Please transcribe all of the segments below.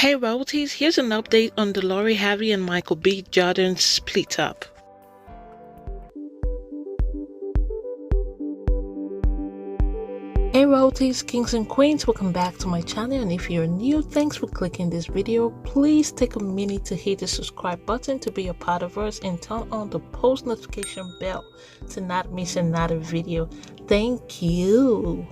Hey royalties, here's an update on the Harvey and Michael B. Jordan split up. Hey royalties, kings and queens, welcome back to my channel, and if you're new, thanks for clicking this video. Please take a minute to hit the subscribe button to be a part of us and turn on the post notification bell to not miss another video. Thank you.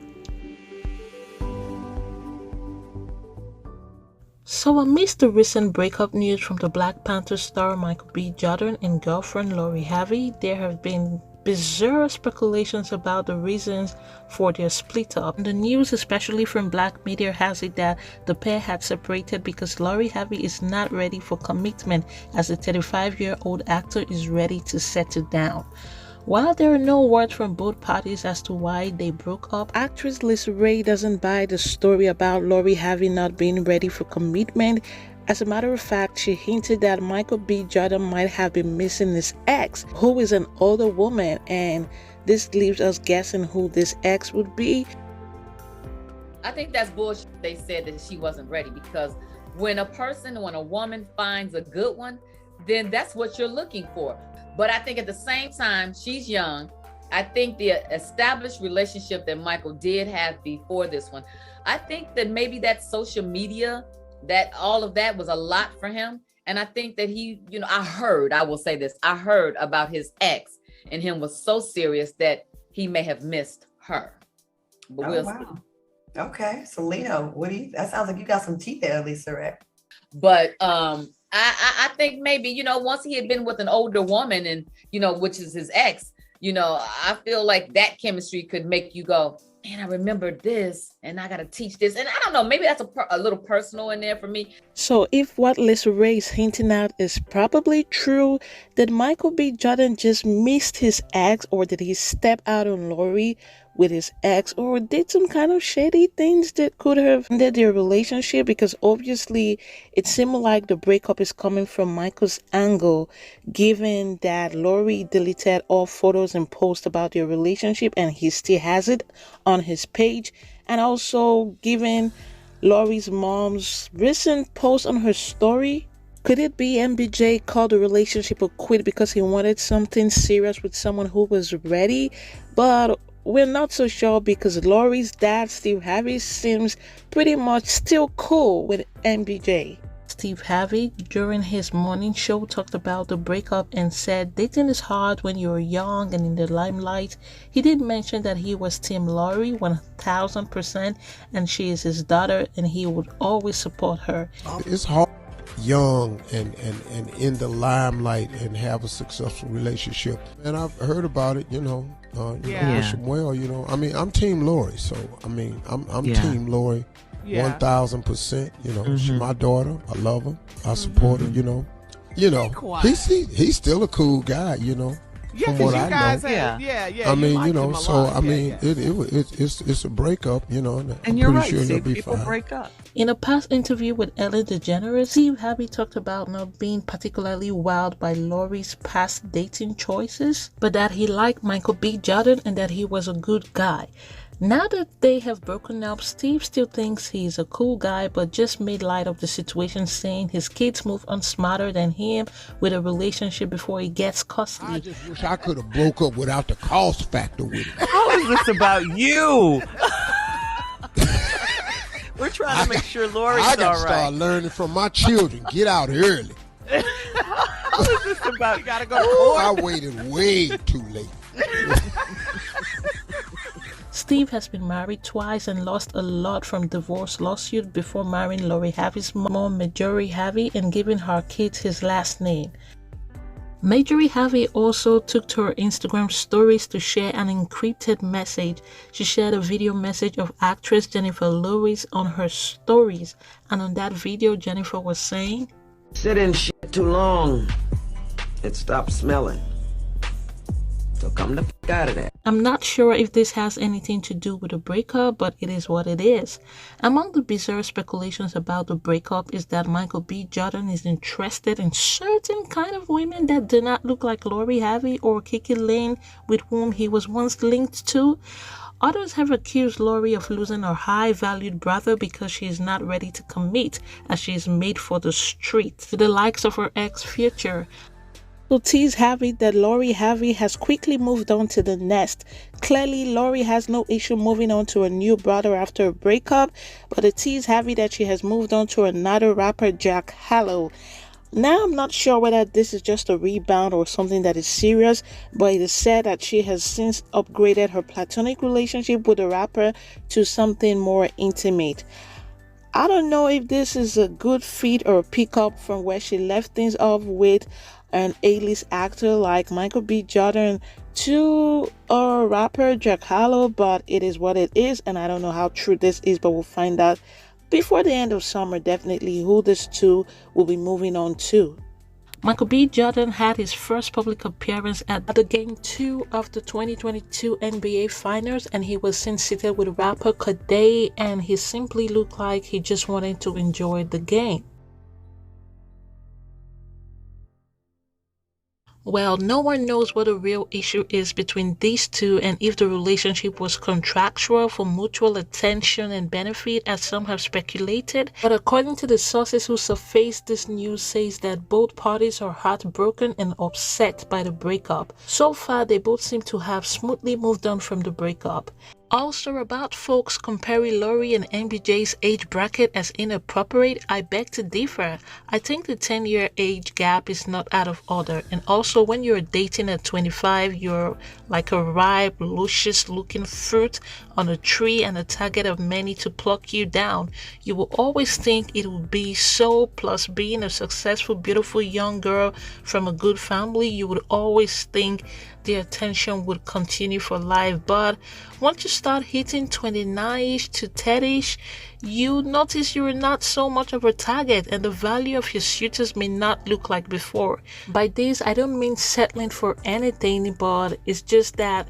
So amidst the recent breakup news from the Black Panther star Michael B. Jordan and girlfriend Harvey, there have been bizarre speculations about the reasons for their split up. The news, especially from black media, has it that the pair had separated because Harvey is not ready for commitment, as the 35-year-old actor is ready to settle down. While there are no words from both parties as to why they broke up, actress Raye doesn't buy the story about Harvey not being ready for commitment. As a matter of fact, she hinted that Michael B. Jordan might have been missing his ex, who is an older woman, and this leaves us guessing who this ex would be. I think that's bullshit. They said that she wasn't ready, because when a woman finds a good one, then that's what you're looking for. But I think at the same time, she's young. I think the established relationship that Michael did have before this one, I think that maybe that social media, that all of that was a lot for him. And I think that he, I heard about his ex, and him was so serious that he may have missed her. But we'll see. Okay, so Lino, that sounds like you got some teeth there, Lisa, right? But I think maybe, once he had been with an older woman and, which is his ex, I feel like that chemistry could make you go, man, I remember this and I got to teach this. And I don't know, maybe that's a little personal in there for me. So if what Raye is hinting at is probably true, did Michael B. Jordan just missed his ex, or did he step out on Lori with his ex, or did some kind of shady things that could have ended their relationship? Because obviously it seemed like the breakup is coming from Michael's angle, given that Lori deleted all photos and posts about their relationship and he still has it on his page, and also given Lori's mom's recent post on her story. Could it be MBJ called the relationship a quit because he wanted something serious with someone who was ready? But we're not so sure, because Lori's dad, Steve Harvey, seems pretty much still cool with MBJ. Steve Harvey, during his morning show, talked about the breakup and said dating is hard when you're young and in the limelight. He did mention that he was Team Lori 1000%, and she is his daughter and he would always support her. It's hard young and in the limelight and have a successful relationship, and I've heard about it, wish them well. I mean, I'm Team Lori, so I mean, I'm Team Lori 1000%. She's my daughter. I love her. I support her. He's still a cool guy. From what I know. I mean, so I mean, it's a breakup, and you're pretty right, sure Steve, be people fine. break up. In a past interview with Ellen DeGeneres, Steve Harvey talked about not being particularly wowed by Lori's past dating choices, but that he liked Michael B. Jordan and that he was a good guy. Now that they have broken up, Steve still thinks he's a cool guy, but just made light of the situation, saying his kids move on smarter than him with a relationship before it gets costly. I just wish I could have broke up without the cost factor with it. How is this about you? We're trying to make sure Lori's all right. I got to start learning from my children. Get out early. How is this about? You got to go to court? I waited way too late. Steve has been married twice and lost a lot from divorce lawsuit before marrying Harvey's mom, Marjorie Harvey, and giving her kids his last name. Marjorie Harvey also took to her Instagram stories to share an encrypted message. She shared a video message of actress Jennifer Lewis on her stories, and on that video Jennifer was saying, "Sit in shit too long, it stops smelling. So come the f*** out of there." I'm not sure if this has anything to do with the breakup, but it is what it is. Among the bizarre speculations about the breakup is that Michael B. Jordan is interested in certain kind of women that do not look like Harvey or Kiki Lane, with whom he was once linked to. Others have accused Lori of losing her high-valued brother because she is not ready to commit, as she is made for the street, to the likes of her ex Future. So TEAS have it that Harvey has quickly moved on to the nest. Clearly, Lori has no issue moving on to a new brother after a breakup, but the TEAS have it that she has moved on to another rapper, Harlow. Now, I'm not sure whether this is just a rebound or something that is serious, but it is said that she has since upgraded her platonic relationship with the rapper to something more intimate. I don't know if this is a good feat or a pickup from where she left things off with an A-list actor like Michael B. Jordan to a rapper, Harlow, but it is what it is, and I don't know how true this is, but we'll find out before the end of summer, definitely, who these two will be moving on to. Michael B. Jordan had his first public appearance at the Game 2 of the 2022 NBA Finals, and he was seen seated with rapper Kade, and he simply looked like he just wanted to enjoy the game. Well, no one knows what the real issue is between these two and if the relationship was contractual for mutual attention and benefit, as some have speculated. But according to the sources who surfaced this news, says that both parties are heartbroken and upset by the breakup. So far, they both seem to have smoothly moved on from the breakup. Also, about folks comparing Lori and MBJ's age bracket as inappropriate, I beg to differ. I think the 10-year age gap is not out of order, and also when you're dating at 25, you're like a ripe, luscious looking fruit on a tree and a target of many to pluck you down. You will always think it would be so, plus being a successful, beautiful young girl from a good family, you would always think the attention would continue for life. But once you start hitting 29ish to 30ish, you notice you're not so much of a target, and the value of your suitors may not look like before. By this, I don't mean settling for anything, but it's just that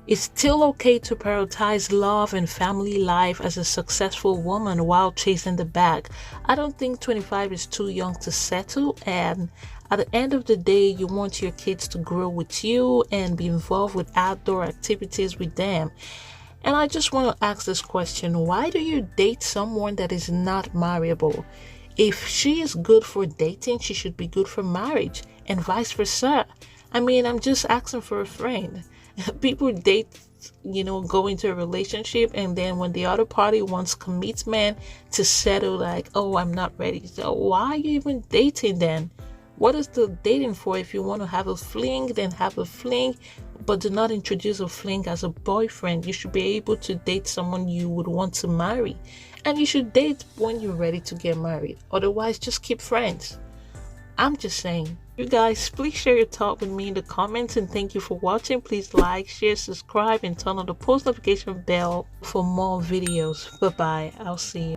it's still okay to prioritize love and family life as a successful woman while chasing the bag. I don't think 25 is too young to settle, and at the end of the day, you want your kids to grow with you and be involved with outdoor activities with them. And I just want to ask this question: why do you date someone that is not marriable? If she is good for dating, she should be good for marriage, and vice versa. I mean, I'm just asking for a friend. People date, go into a relationship, and then when the other party wants commitment to settle, like, oh, I'm not ready. So why are you even dating then? What is the dating for? If you want to have a fling, then have a fling, but do not introduce a fling as a boyfriend. You should be able to date someone you would want to marry, and you should date when you're ready to get married. Otherwise, just keep friends. I'm just saying. You guys, please share your thought with me in the comments, and thank you for watching. Please like, share, subscribe, and turn on the post notification bell for more videos. Bye bye. I'll see you.